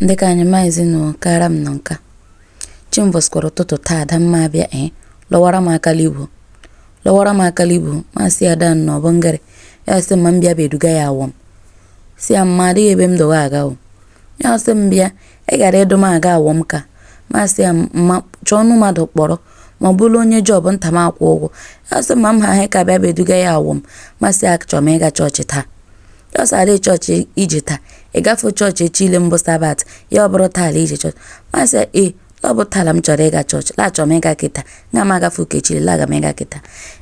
Ndị ka anyị maazị nụ kara m nọ nka. Chimvọskwara ụtụtụ taa Adamma abịa lọwara m aka libu masị ada nọ bọngare ya sị ma m bịa beduga ya awọm si ya mma adịghị ebe m dowe aga o ya sị m bịa ị gara edo m aga awọm ka masị ya mma chọọ ọnụ mmadụ kpọrọ ma ọ bụrụ onye jọb nta m akwụ ụgwọ ya sị ma m ha ka bịa beduga ya awọm masị ya chọọ m ịga chọọchị taa ya sị adị chọọchị ije taa ị gafe chọọchị echi ile mbụ sabat ya ọ bụrụ taa ije chọọchị masị ya ọ bụ tala m chọrọ ịga chọọchị la chọrọ m ịga kịta nga m agafe ukechiri la aga m ịga kịta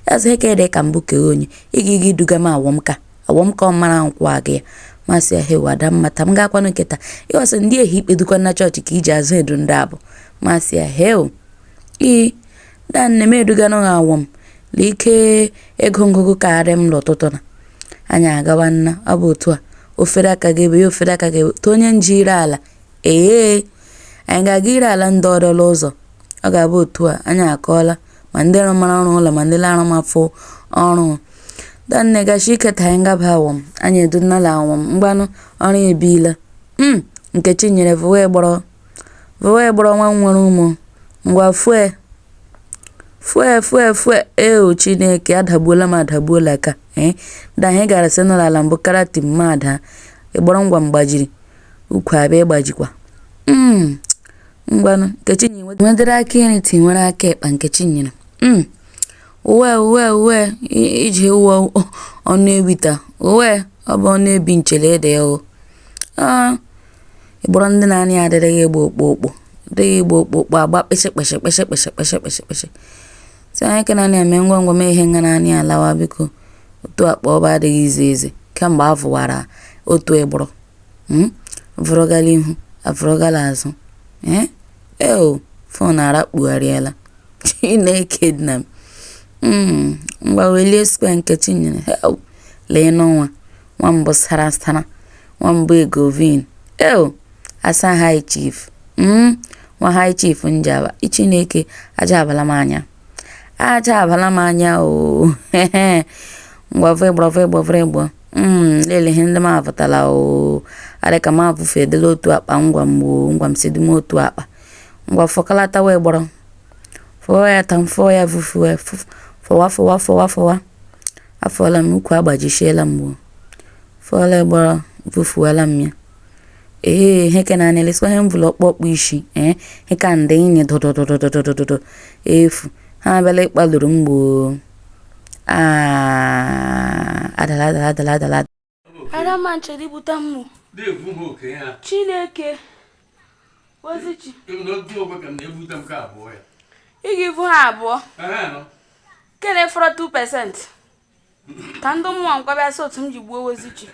ya sị heke dị ka mbụ kee onye ịga duga m awọm ka ọ mara nkwụ aga ya masị ya hewa Adamma ta m ga-akwanụ nkịta ịwasị ndị ehi ikpedukwa na chọọchị ka iji azụ edu ndị abụ masị ya heo dan na m eduga n'ụlọ awọm l'ike ego ngụgụ karị m n'ụtụtụ na anyị agawa nna ọ bụ otu a ofere aka gị ebe ya ofere aka gị ebe to onye nji ire ala anyị ga-aga ire ala ndị ọdọla ụzọ ọ ga-abụ otu a anyị akọọla ma ndị rụmara ọrụ ụlọ ma ndị larụ mafụ ọrụ danne gashi iketa anyị ngaba awọm anyị edunala awọm mgbanụ ọrụ ebila Nkechi nyere vụwa gbọrọ nwa nwere ụmụ ngwa fue Chineke adagbuola ka da anyị gara sị n'ala mbụ karati mmadụ ịgbọrọ ngwa mgbajiri ukwu abịa ịgbajikwa ngwanụ Nkechi nwedere aka iri tinwere aka ịkpa Nkechi nyere uwe iji uwe ọnụ ewita uwe ọ bụ ọnụ ebi nchere ede ya ịgbọrọ ndị na-anyị adịrịghị egbo okpokpo agba kpeshekpeshe si anyị ka naanị eme ngwa mee ihe nga naanị alawa biko otu akpa ọba adịghị ize eze kemgbe avụwara otu ịgbọrọ vụrọgala ihu avụrọgala azụ fon arakpugharịala Chineke nna m ngwa welie skwe Nkechi nyere lee n'ọnwa nwambụ sara nwambụ egovin asa high chief nwa high chief njaba Chineke aja abala m anya ngwa vụgbọ lele ihe ndị m avụtala adị ka m avụfe edela otu akpa ngwa m sidum otu akpa ngwa fọkalata wee gbọrọ fọwa ya ta mfọ ya vụfue fọwa afọla m ukwu agbajishiela mgbo fọla gbọrọ vụfuela m ya heke na anelesikwa ihe mvụlọ ọkpọkpụ isi heka ndị inye dododododododo efu ha abịala ịkpaluru mgbo adala Adamma chere ibute mmụ Chineke ozichi ị ga-evu ha abụọ kene fọrọ 2% ka ndị mmụọ nkwabịa sị otu m ji gbuo ozichi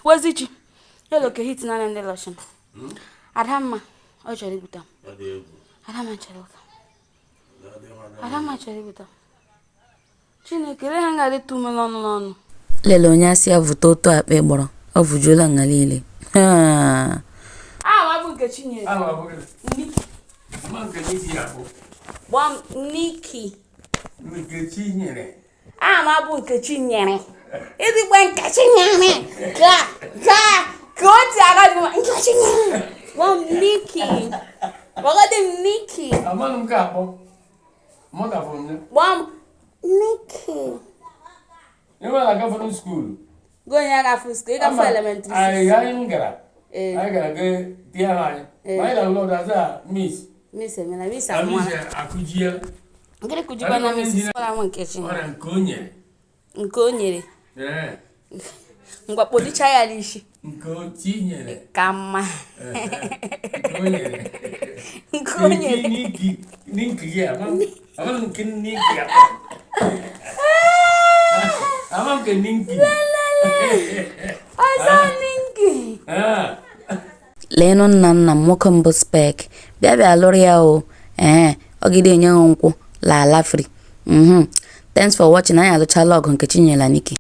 ozichi elo ke hit na ndị lotion Adamma ọ chọrọ ibute Adamma chere ibute Chineke le ha ngadị tumela ọnụ n'ọnụ lele onye asị ya vụta otu akpa ịgbọrọ ọ vụjuola nga niile bụ Nkechi nyere bụ Nkechi nyere ịdịgba Nkechi nyere ka o ti aga dị Nkechi nyere Niki going agafu school ịgafe elementary I gara Miss akujia ngere kujiba na Miss para nwa Nkechi nke o nyere ngwa kpodicha ya n'ishi nke o tinyere ka mma nke o nyere Niki ya nke Niki ya ke Niki Niki leenụ nna m nwoke mbụ spek bịa lụrụ ya ọgide enye nkwụ la ala free thanks for watching anyị alụchala ọgụ Nkechi nyela Niki